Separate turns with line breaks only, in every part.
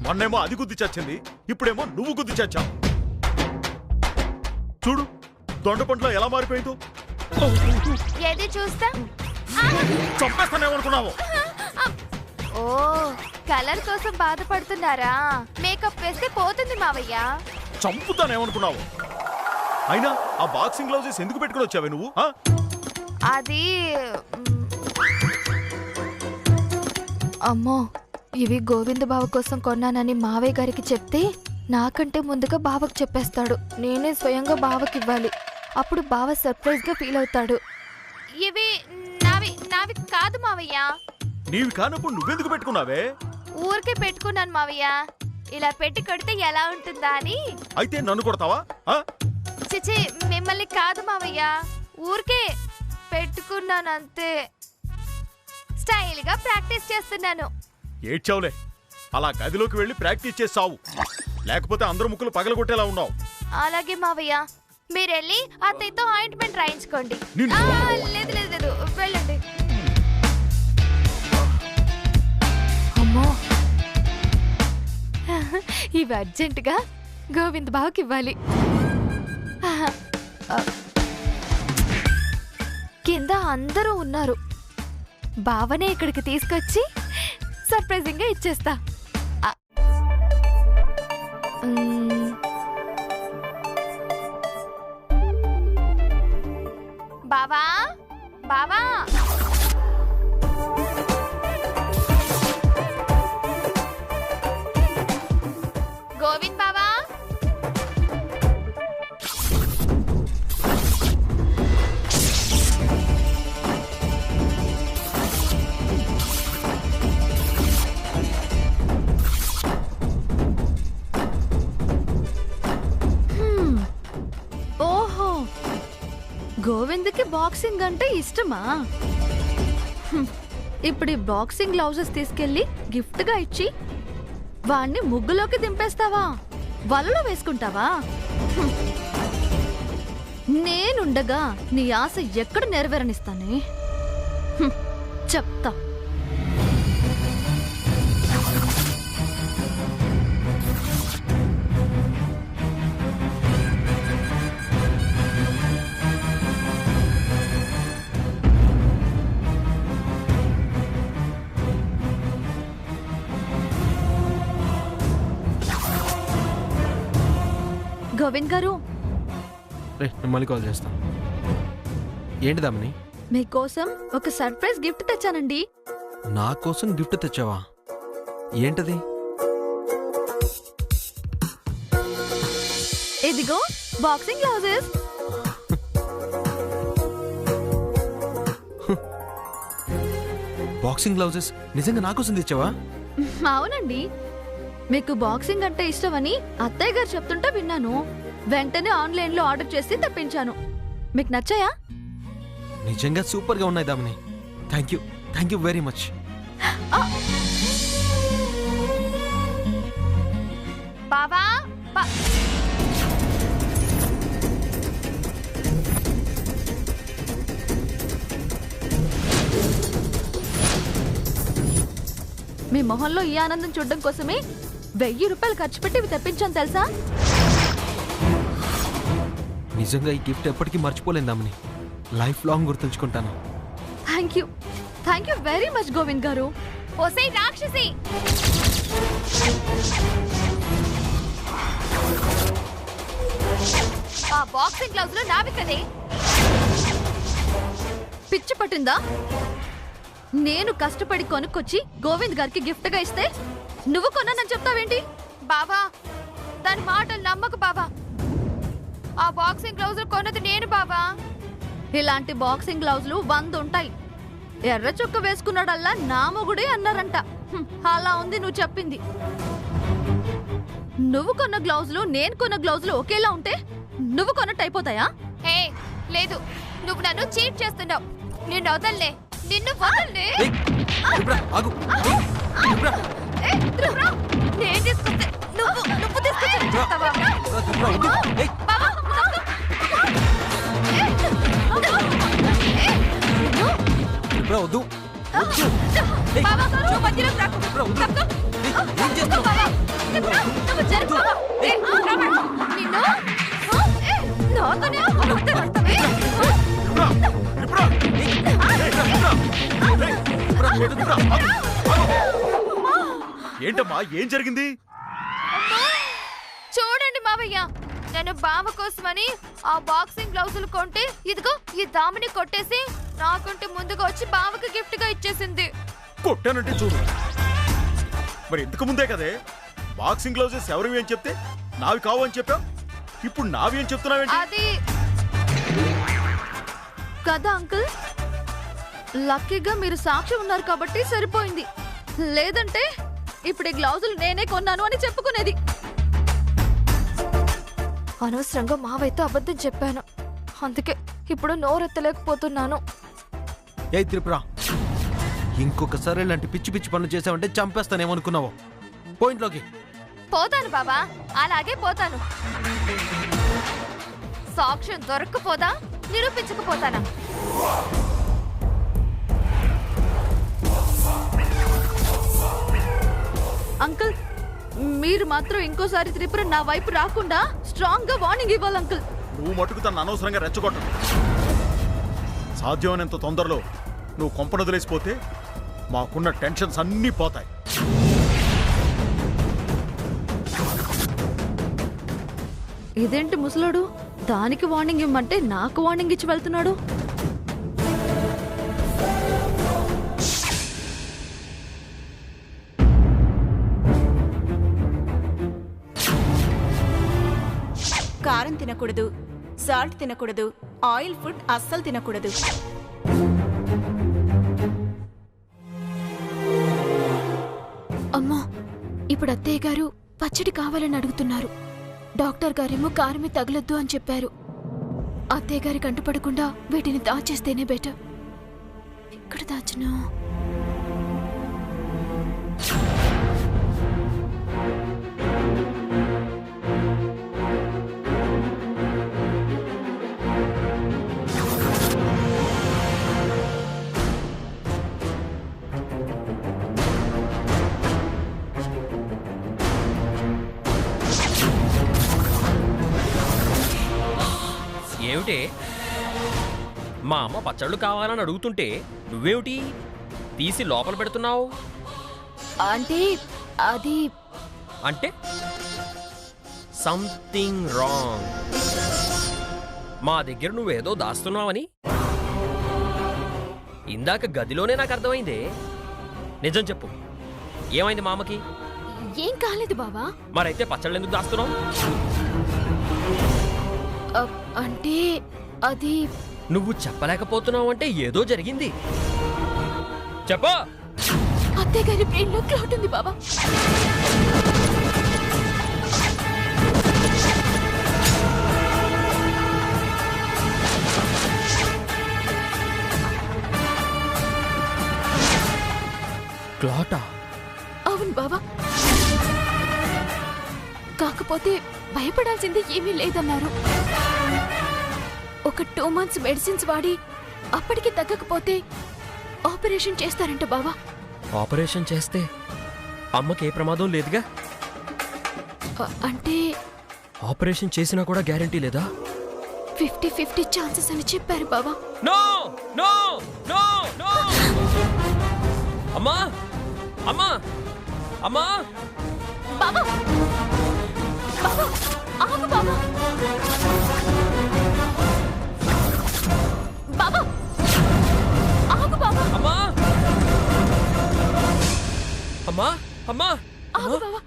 మొన్నేమో అది గుద్ది చచ్చింది, ఇప్పుడేమో నువ్వు గుద్ది చచ్చావు. చూడు దొండ పంటలో ఎలా మారిపోయిందో.
ఏది చూస్తా?
చంపేస్తానేమనుకున్నావు?
ఓ కలర్ కోసం బాధపడుతున్నారా? మేకప్ వేస్తే పోతుంది మావయ్య.
చంపుతానేమనుకున్నావు? అయినా ఆ బాక్సింగ్ గ్లౌజెస్ ఎందుకు పెట్టుకుని వచ్చావే నువ్వు?
అది అమ్మో, ఇవి గోవింద బావ కోసం కొన్నానని మావయ్య గారికి చెప్తే నాకంటే ముందుగా బావకు చెప్పేస్తాడు. నేనే స్వయంగా బావకి ఇవ్వాలి. అప్పుడు బావ సర్ప్రైజ్ గా ఫీల్ అవుతాడు. ఇవి నావి నావి కాదు మావయ్య.
నీవి కానప్పుడు నువ్వెందుకు పెట్టుకున్నావే?
ఊరికే పెట్టుకున్నాను మావయ్య. ఇలా పెట్టి కొడితే ఎలా ఉంటుందా అని.
అయితే నన్ను కొడతావా?
చిచి, మిమ్మల్ని కాదు మావయ్య, ఊరికే పెట్టుకున్నాను అంతే. స్టైల్ గా ప్రాక్టీస్ చేస్తున్నాను.
ఏడ్చావులే, అలా గదిలోకి వెళ్ళి ప్రాక్టీస్ చేసావు, లేకపోతే అందరూ ముక్కులు పగలగొట్టేలా ఉన్నావు.
అలాగే మావయ్య, మీరెళ్ళి అత్తయ్యతో ఆయింట్మెంట్ రాయించుకోండి. లేదు లేదు లేదు, వెళ్ళండి. అమ్మో, ఇవి అర్జెంటుగా గోవింద్ బావకి ఇవ్వాలి. కింద అందరూ ఉన్నారు. బావనే ఇక్కడికి తీసుకొచ్చి సర్ప్రైజింగ్ గా ఇచ్చేస్తా. బావా బావా, గోవింద్ బావా.
ఓహో, గోవింద్కి బాక్సింగ్ అంటే ఇష్టమా? ఇప్పుడు ఈ బాక్సింగ్ గ్లౌజెస్ తీసుకెళ్లి గిఫ్ట్ గా ఇచ్చి వాణ్ణి ముగ్గులోకి దింపేస్తావా? వలలో వేసుకుంటావా? నేనుండగా నీ ఆశ ఎక్కడ నెరవేరనిస్తానే? చెప్తా. గోవింద్ గారు,
మళ్ళీ కాల్ చేస్తా. ఏంటి దామిని?
మీకోసం ఒక సర్ప్రైజ్ గిఫ్ట్ తెచ్చానండి.
నా కోసం గిఫ్ట్ తెచ్చావా? ఏంటది?
ఇదిగో బాక్సింగ్ గ్లౌజెస్.
బాక్సింగ్ గ్లౌజెస్ నిజంగా నా కోసం తెచ్చావా?
అవునండి, మీకు బాక్సింగ్ అంటే ఇష్టమని అత్తయ్య గారు చెప్తుంటే విన్నాను. వెంటనే ఆన్లైన్ లో ఆర్డర్ చేసి తెప్పించాను. మీకు నచ్చాయా?
నిజంగా సూపర్ గా ఉన్నాయి Damini. Thank you very much.
బావా
మీ మొహంలో ఈ ఆనందం చూడడం కోసమే 1000 రూపాయలు ఖర్చు పెట్టి ఇవి తెప్పించాను తెలుసా?
నిజంగా ఈ గిఫ్ట్ ఎప్పటికీ మర్చిపోలేను దామిని. లైఫ్ లాంగ్ గుర్తుంచుకుంటాను.
Thank you very much Govind garu.
ఓసే రాక్షసి, ఆ బాక్సింగ్ గ్లౌజ్ లో నావి కదే.
పిచ్చి పట్టిందా? నేను కష్టపడి కొనుక్కొచ్చి గోవింద్ గారికి గిఫ్ట్ గా ఇస్తే నువ్వు కొన్నానని చెప్తావేంటి?
బావా, దాని మాటలు నమ్మకు బావా. ఆ బాక్సింగ్ గ్లౌజ్ కొన్నది నేను బావా.
ఇలాంటి బాక్సింగ్ గ్లౌజులు 100 ఉంటాయి. ఎర్ర చొక్క వేసుకున్నాడల్లా నా మొగుడే అన్నారంట. అలా ఉంది నువ్వు చెప్పింది. నువ్వు కొన్న గ్లౌజులు నేను కొన్న గ్లౌజులు ఒకేలా ఉంటే నువ్వు కొన్నట్టు అయిపోతాయా?
హే లేదు, నువ్వు నన్ను చీట్ చేస్తున్నావు. నిన్ను వదల్లే, నిన్ను వదల్లే. నేను తీసుకొస్తే నువ్వు తీసుకొచ్చి చేస్తావా?
వద్దు.
బావా, మధ్యలో రాకు.
ఏంటమ్మా ఏం జరిగింది?
చూడండి మావయ్య, నేను బావ కోసమని ఆ బాక్సింగ్ గ్లౌజులు కొంటే ఇదిగో ఈ దామిని కొట్టేసి నాకంటే ముందుగా వచ్చి బావకి గిఫ్ట్ గా ఇచ్చేసింది.
కొట్టానంటే చూడు. మరి ఇంతకు ముందే కదే బాక్సింగ్ గ్లౌజెస్ ఎవరివి అని చెప్తే నావి కావు అని చెప్పావు. ఇప్పుడు నావి అని చెప్తున్నావేంటి?
అది
కదా అంకుల్, లక్కీగా మీరు సాక్షి ఉన్నారు కాబట్టి సరిపోయింది. లేదంటే ఇప్పుడు ఈ గ్లౌజులు నేనే కొన్నాను అని చెప్పుకునేది.
అనవసరంగా మావయ్యతో అబద్ధం చెప్పాను, అందుకే ఇప్పుడు నోరెత్తలేకపోతున్నాను.
ఏ త్రిపుర, ఇంకొకసారి ఇలాంటి పిచ్చి పిచ్చి పనులు చేసావంటే చంపేస్తానేమనుకున్నావు. పాయింట్లోకి
పోతాను బాబా, అలాగే పోతాను. సాక్ష్యం దొరక్కపోదా, నిరూపించకపోతానా?
అంకుల్, మీరు మాత్రం ఇంకోసారి త్రిపుర నా వైపు రాకుండా స్ట్రాంగ్ గా వార్నింగ్ ఇవ్వాలి అంకుల్.
నువ్వు మటుకు తను అనవసరంగా రెచ్చగొట్టదు. సాధ్యమైనంత తొందరలో నువ్వు కొంపనొదిలేసిపోతే మాకున్న టెన్షన్స్ అన్నీ పోతాయి.
ఇదేంటి ముసలోడు దానికి వార్నింగ్ ఇవ్వమంటే నాకు వార్నింగ్ ఇచ్చి వెళ్తున్నాడు.
కారం తినకూడదు, సాల్ట్ తినకూడదు, ఆయిల్ ఫుడ్ అస్సలు తినకూడదు.
అమ్మా, ఇప్పుడు అత్తయ్య గారు పచ్చడి కావాలని అడుగుతున్నారు. డాక్టర్ గారేమో కారమే తగలొద్దు అని చెప్పారు. అత్తయ్య గారి కంటపడకుండా వీటిని దాచేస్తేనే బెటర్. ఎక్కడ దాచునా?
ఏమిటి మా అమ్మ పచ్చళ్ళు కావాలని అడుగుతుంటే నువ్వేమిటి తీసి లోపల పెడుతున్నావు?
అంటే అది
అంటే సంథింగ్ రాంగ్. మా దగ్గర నువ్వేదో దాస్తున్నావని ఇందాక గదిలోనే నాకు అర్థమైందే. నిజం చెప్పు, ఏమైంది మా అమ్మకి?
ఏం కాలేదు బావా.
మరైతే పచ్చళ్ళు ఎందుకు దాస్తున్నావు?
అంటే అది
నువ్వు చెప్పలేకపోతున్నావు అంటే ఏదో జరిగింది. చెప్పా.
అత్తయ్య గారి బ్రెయిన్ లో క్లాట్ ఉంది బావా.
క్లాటా?
అవును బావా. కాకపోతే భయపడాల్సింది ఏమీ లేదన్నారు. ఒక 2 months మెడిసిన్స్ వాడి అప్పటికి తగ్గకపోతే ఆపరేషన్ చేస్తారంట బావా.
ఆపరేషన్ చేస్తే అమ్మకి ఏ ప్రమాదం లేదుగా?
అంటే
ఆపరేషన్ చేసినా కూడా గ్యారెంటీ లేదా?
50-50 ఛాన్సెస్ అని చెప్పారు బావా.
No no no no! అమ్మా అమ్మా అమ్మా!
బావా, బావా, ఆగు బావా. బావా, ఆగు బావా.
అమ్మా అమ్మా అమ్మా!
ఆగు బావా.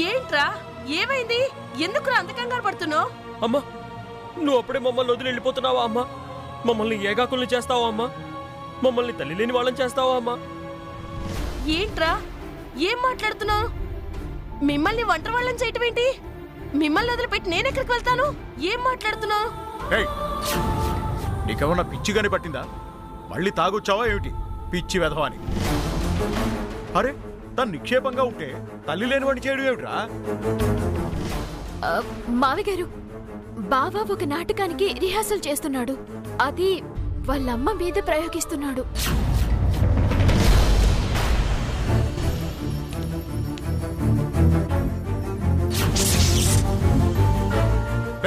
ఏంట్రా, ఏమైంది? ఎందుకు అంత కంగారు పడుతున్నావు?
అమ్మా, నువ్వు అప్పుడే మమ్మల్ని వదిలి వెళ్ళిపోతున్నావా అమ్మా? మమ్మల్ని ఏగాకుల్ని చేస్తావా అమ్మా? మమ్మల్ని తల్లి లేని వాళ్ళని చేస్తావా అమ్మా?
ఏంట్రా, ఏం మాట్లాడుతున్నావు? మిమ్మల్ని ఒంటరి వాళ్ళని చేయటం ఏంటి? మిమ్మల్ని వదిలిపెట్టి నేను ఎక్కడికి వెళ్తాను? ఏం మాట్లాడుతున్నావు?
ఏయ్, నీకేమన్నా పిచ్చిగానే పట్టిందా? మళ్ళీ తాగొచ్చావా ఏమిటి? పిచ్చి వెధవా అని. అరే, తను నిక్షేపంగా ఉంటే తల్లి లేనివాడిని చేయడం ఏమిట్రా?
మావి గారు, బావా ఒక నాటకానికి రిహార్సల్ చేస్తున్నాడు. అది వాళ్ళమ్మ మీద ప్రయోగిస్తున్నాడు.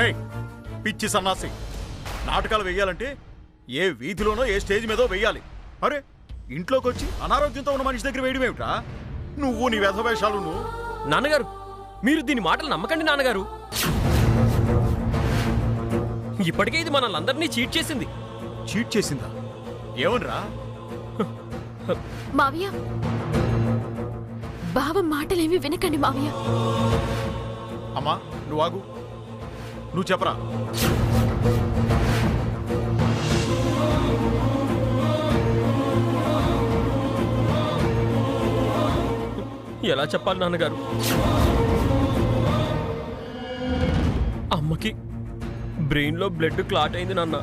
ఏయ్, పిచ్చి సన్నాసి. నాటకాలు వెయ్యాలంటే ఏ వీధిలోనో ఏ స్టేజ్ మీదో వెయ్యాలి. అరే ఇంట్లోకి వచ్చి అనారోగ్యంతో ఉన్న మనిషి దగ్గర వేయడం ఏమిట్రా? నువ్వు నీ వ్యధవేషాలు. నువ్వు
నాన్నగారు మీరు దీని మాటలు నమ్మకండి నాన్నగారు. ఇప్పటికే ఇది మనల్ని చీట్ చేసింది.
చీట్ చేసిందా? ఏమనరా?
మావయ్య, బావ మాటలేమి వినకండి మావయ్య.
అమ్మా నువ్వు ఆగు. నువ్వు చెప్పరా.
ఎలా చెప్పాలి నాన్నగారు? అమ్మకి బ్రెయిన్లో బ్లడ్ క్లాట్ అయింది నాన్న.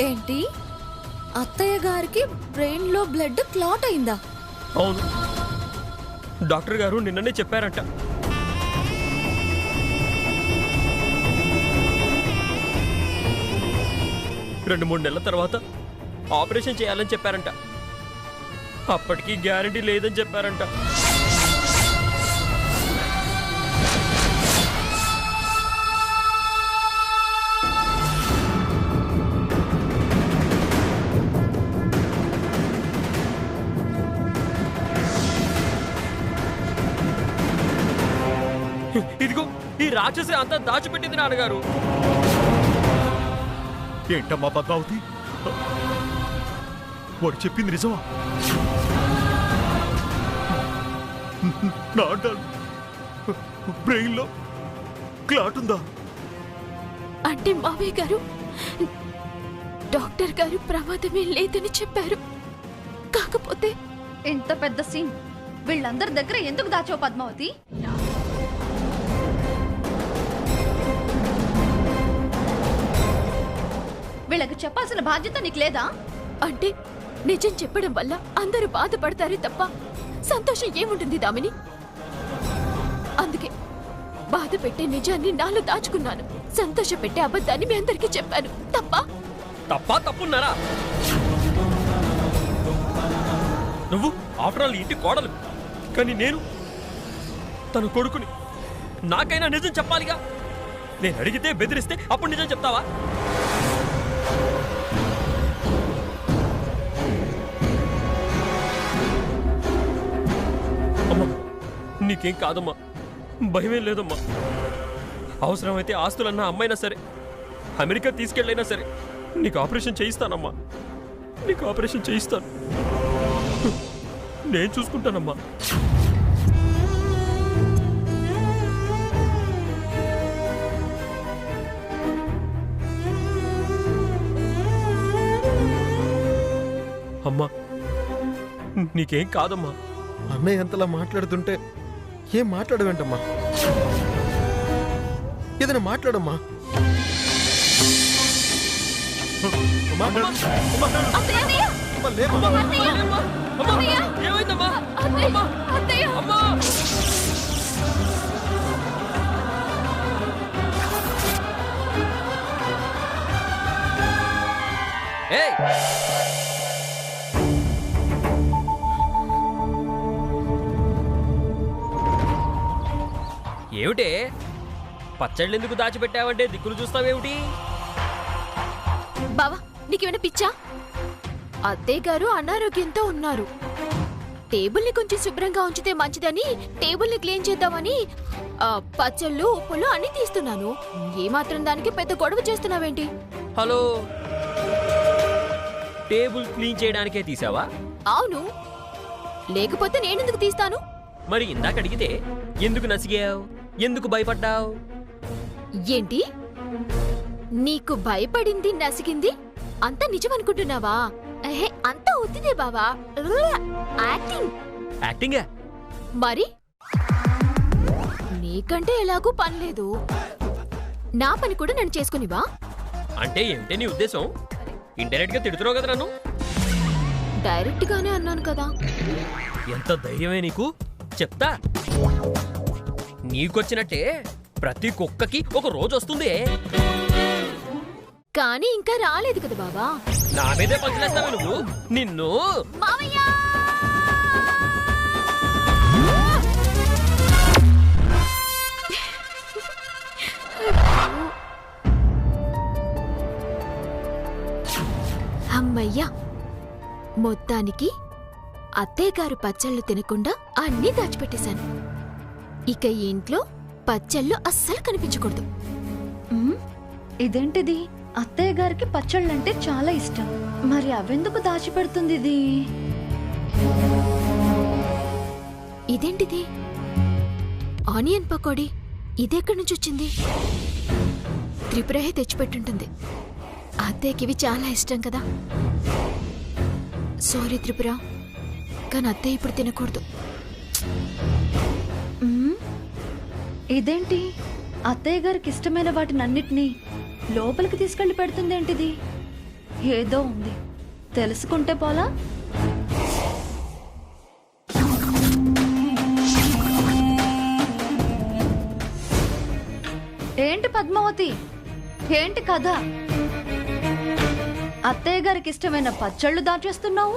ఏంటి, అత్తయ్య గారికి బ్రెయిన్ లో బ్లడ్ క్లాట్ అయిందా?
అవును, డాక్టర్ గారు నిన్ననే చెప్పారంట. రెండు మూడు నెలల తర్వాత ఆపరేషన్ చేయాలని చెప్పారంట. అప్పటికి గ్యారంటీ లేదని చెప్పారంట. ఇదిగో ఈ రాక్షసి అంతా దాచిపెట్టింది నాన్నగారు.
ఏంటమ్మా పద్మావతి, వాడు చెప్పింది నిజమా? నా బ్రెయిన్లో క్లాట్ ఉందా?
అంటే మావయ్య గారు, డాక్టర్ గారు ప్రమాదమే లేదని చెప్పారు. కాకపోతే
ఇంత పెద్ద సీన్ వీళ్ళందరి దగ్గర ఎందుకు దాచావు పద్మావతి? వీళ్ళకి చెప్పాల్సిన బాధ్యత నీకు లేదా?
అంటే నిజం చెప్పడం వల్ల అందరూ బాధపడతారే తప్ప సంతోషం ఏముంటుంది దామిని? అందుకే బాధ పెట్టే నిజాన్ని నాలో దాచుకున్నాను. సంతోష పెట్టే అబద్ధాన్ని మీ అందరికీ చెప్పాను.
తప్పున్నారా? నువ్వు ఆఫ్టర్ ఆల్ ఇంటి కోడలు, కానీ నేను తన కొడుకుని. నాకైనా నిజం చెప్పాలిగా. నేను అడిగితే బెదిరిస్తే అప్పుడు నిజం చెప్తావా? అమ్మా నీకేం కాదమ్మా, భయమేం లేదమ్మా. అవసరమైతే ఆస్తులన్న అమ్మైనా సరే, అమెరికా తీసుకెళ్ళైనా సరే నీకు ఆపరేషన్ చేయిస్తానమ్మా. నీకు ఆపరేషన్ చేయిస్తాను. నేను చూసుకుంటానమ్మా. అమ్మా నీకేం కాదమ్మా.
అన్నయ్య ఎంతలా మాట్లాడుతుంటే ఏం మాట్లాడవేంటమ్మా? ఏదైనా మాట్లాడమ్మా.
ఏమైందమ్మా? అమ్మా ఏమిటే పచ్చళ్ళు ఎందుకు దాచిపెట్టావంటే దిక్కులు చూస్తావేమిటి?
బావా, నీకేమైనా పిచ్చా? అత్తయ్య గారు అనారోగ్యంతో ఉన్నారు. టేబుల్ని కొంచెం శుభ్రంగా ఉంచితే మంచిదని టేబుల్ని క్లీన్ చేద్దామని పచ్చళ్ళు ఉప్పులు అన్ని తీస్తున్నాను. ఏమాత్రం దానికి పెద్ద గొడవ చేస్తున్నావేంటి?
హలో, టేబుల్ క్లీన్ చేయడానికే తీసావా?
అవును, లేకపోతే నేనెందుకు తీస్తాను?
మరి ఇందాక అడిగితే ఎందుకు నసిగావు, ఎందుకు భయపడ్డావు?
ఏంటి, నీకు భయపడింది నసిగింది అంతా నిజమనుకుంటున్నావా? అంతా ఉత్తిదే బావా, యాక్టింగ్.
యాక్టింగా?
మరి నీకంటే ఎలాగూ పనిలేదు, నా పని కూడా నన్ను చేసుకునివా?
అంటే ఏమిటే నీ ఉద్దేశం? ఇండైరెక్ట్ గా తిడుతున్నావు కదా నన్ను.
డైరెక్ట్ గానే అన్నాను కదా.
ఎంత ధైర్యమే నీకు? చెప్తా. నీకొచ్చినట్టే ప్రతి కుక్కకి ఒక రోజు వస్తుంది.
కానీ ఇంకా రాలేదు కదా బావా.
నా మీదే పంచలేస్తావా నువ్వు? నిన్ను
మావయ్య! అమ్మయ్యా, మొత్తానికి అత్తయ్య గారు పచ్చళ్ళు తినకుండా అన్నీ దాచిపెట్టేశాను. ఇక ఈ ఇంట్లో పచ్చళ్ళు అస్సలు కనిపించకూడదు.
ఇదేంటిది? అత్తయ్య గారికి పచ్చళ్ళంటే చాలా ఇష్టం, మరి అవెందుకు దాచిపెడుతుంది ఇది?
ఇదేంటిది? ఆనియన్ పకోడీ. ఇదెక్కడి నుంచి వచ్చింది? త్రిపురహే తెచ్చిపెట్టుంటుంది. అత్తయ్యకి ఇవి చాలా ఇష్టం కదా. సారీ త్రిపుర, కానీ అత్తయ్య ఇప్పుడు తినకూడదు.
ఇదేంటి? అత్తయ్య గారికి ఇష్టమైన వాటినన్నిటినీ లోపలికి తీసుకెళ్లి పెడుతుందేంటిది? ఏదో ఉంది, తెలుసుకుంటే పోలా? ఏంటి పద్మావతి, ఏంటి కథ? అత్తయ్య గారికి ఇష్టమైన పచ్చళ్ళు దాచేస్తున్నావు,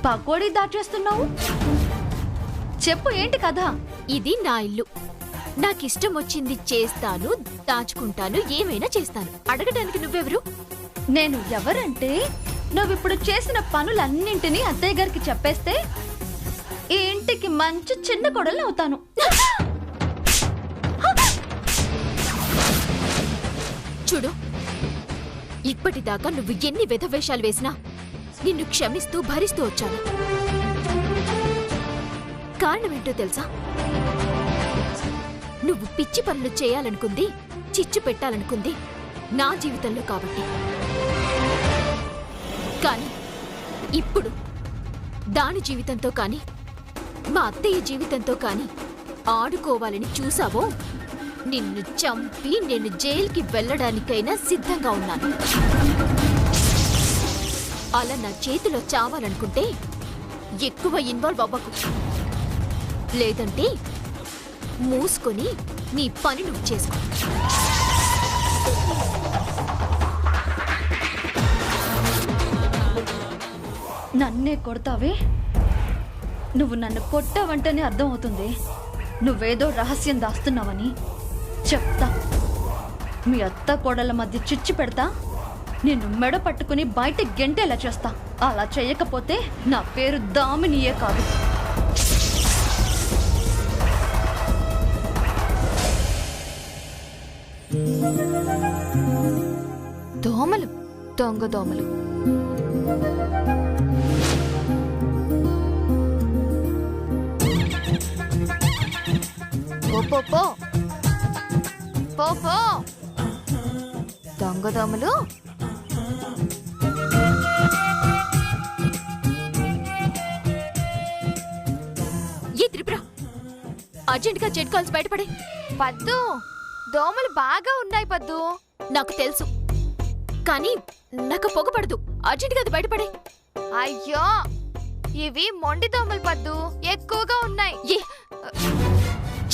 పకోడీ దాచేస్తున్నావు. చెప్పు, ఏంటి కథ?
ఇది నా ఇల్లు, నాకిష్టం వచ్చింది చేస్తాను, దాచుకుంటాను, ఏమైనా చేస్తాను. అడగడానికి నువ్వెవరు?
నేను ఎవరంటే, నువ్విప్పుడు చేసిన పనులన్నింటినీ అత్తయ్య గారికి చెప్పేస్తే ఈ ఇంటికి మంచి చిన్న కొడలు అవుతాను.
చూడు, ఇప్పటిదాకా నువ్వు ఎన్ని వెధవేషాలు వేసినా నిన్ను క్షమిస్తూ భరిస్తూ వచ్చాను. కారణమేంటో తెలుసా? నువ్వు పిచ్చి పనులు చేయాలనుకుంది, చిచ్చు పెట్టాలనుకుంది నా జీవితంలో కాబట్టి. కానీ ఇప్పుడు దాని జీవితంతో కానీ మా అత్తయ్య జీవితంతో కానీ ఆడుకోవాలని చూసావో, నిన్ను చంపి నేను జైలుకి వెళ్ళడానికైనా సిద్ధంగా ఉన్నాను. అలా నా చేతిలో చావాలనుకుంటే ఎక్కువ ఇన్వాల్వ్ అవ్వకు. లేదంటే మూసుకొని నీ పని నువ్వు చేసుకో.
నన్నే కొడతావే? నువ్వు నన్ను కొట్టావంటేనే అర్థం అవుతుంది నువ్వేదో రహస్యం దాస్తున్నావని. చెప్తా, మీ అత్త కోడళ్ళ మధ్య చిచ్చు పెడతా, నిన్ను మెడ పట్టుకుని బయట గెంటేలా చేస్తా. అలా చేయకపోతే నా పేరు దామినియే కాదు.
దోమలు, దొంగ దోమలు. పో పో పో పో, దొంగ దోమలు.
ఏ త్రిపుర, అర్జెంట్ గా జెడ్ కాల్స్ బయటపడే.
పద్దు, దోమలు బాగా ఉన్నాయి పద్దు.
నాకు తెలుసు, కానీ నాకు పొగపడదు. అర్జెంట్ గా అది బయటపడే.
అయ్యో, ఇవి మొండి దోమలు పద్దు, ఎక్కువగా ఉన్నాయి.
ఏ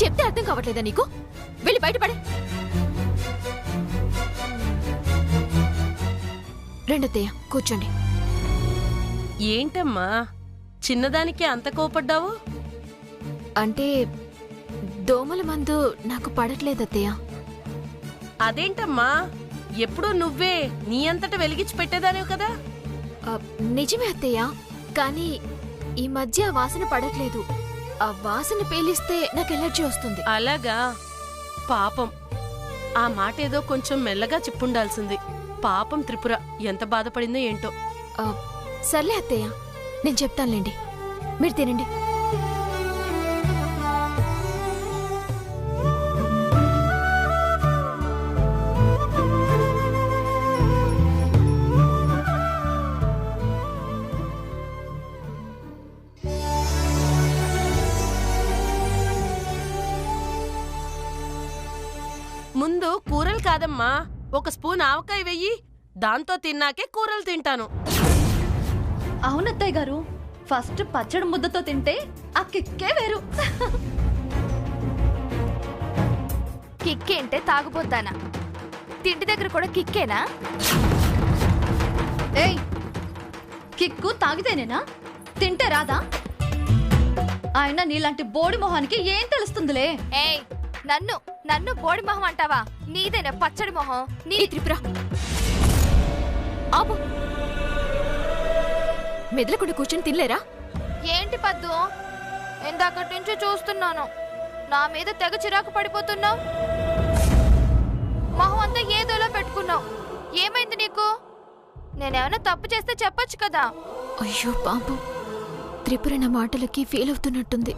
చెప్తే అర్థం కావట్లేదా నీకు? వెళ్ళి బయటపడే. రెండత్తయ్య కూర్చోండి.
ఏంటమ్మా చిన్నదానికి అంత కోపడ్డావు?
అంటే దోమల మందు నాకు పడట్లేదత్తయ్య.
అదేంటమ్మా, ఎప్పుడూ నువ్వే నీ అంతట వెలిగించి పెట్టేదానివి కదా.
నిజమే అత్తయ్య, కానీ ఈ మధ్య ఆ వాసన పడట్లేదు. ఆ వాసన పేలిస్తే నాకు ఎలర్జీ వస్తుంది.
అలాగా, పాపం. ఆ మాట ఏదో కొంచెం మెల్లగా చెప్పుండాల్సింది. పాపం త్రిపుర ఎంత బాధపడిందో ఏంటో.
సర్లే అత్తయ్య, నేను చెప్తానులేండి, మీరు తినండి.
ముందు కూరలు కాదమ్మా, ఒక స్పూన్ ఆవకాయ వెయ్యి, దాంతో తిన్నాకే కూరలు తింటాను.
అవునత్తయ్య గారు, ఫస్ట్ పచ్చడి ముద్దతో తింటే ఆ కిక్కే వేరు.
కిక్కేంటే తాగుపోతానా? తిండి దగ్గర కూడా కిక్కేనా?
ఏయ్, కిక్కు తాగితేనేనా? తింటే రాదా? ఆయన నీలాంటి బోడి మొహానికి ఏం తెలుస్తుందిలే.
ఏయ్, నన్ను బోడి మొహం అంటావా? నీదేనా పచ్చడి మొహం? నీ
త్రిపుర ఆపు. మెదలకుండా కూర్చొని తినలేరా?
ఏంటి పద్దు, ఇందాకటి నుంచి చూస్తున్నాను, నా మీద తెగ చిరాకు పడిపోతున్నావు. మొహం అంతా ఏదోలా పెట్టుకున్నావు. ఏమైంది నీకు? నేనేమైనా తప్పు చేస్తే చెప్పొచ్చు కదా.
అయ్యో పాపం, త్రిపుర నా మాటలకి ఫీల్ అవుతున్నట్టుంది.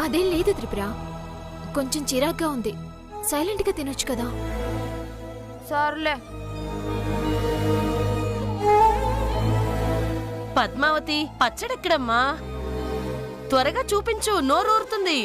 అదేం లేదు త్రిపుర, కొంచెం చిరాగ్గా ఉంది. సైలెంట్గా తినొచ్చు కదా.
సర్లే.
పద్మావతి, పచ్చడెక్కడమ్మా? త్వరగా చూపించు, నోరూరుతుంది.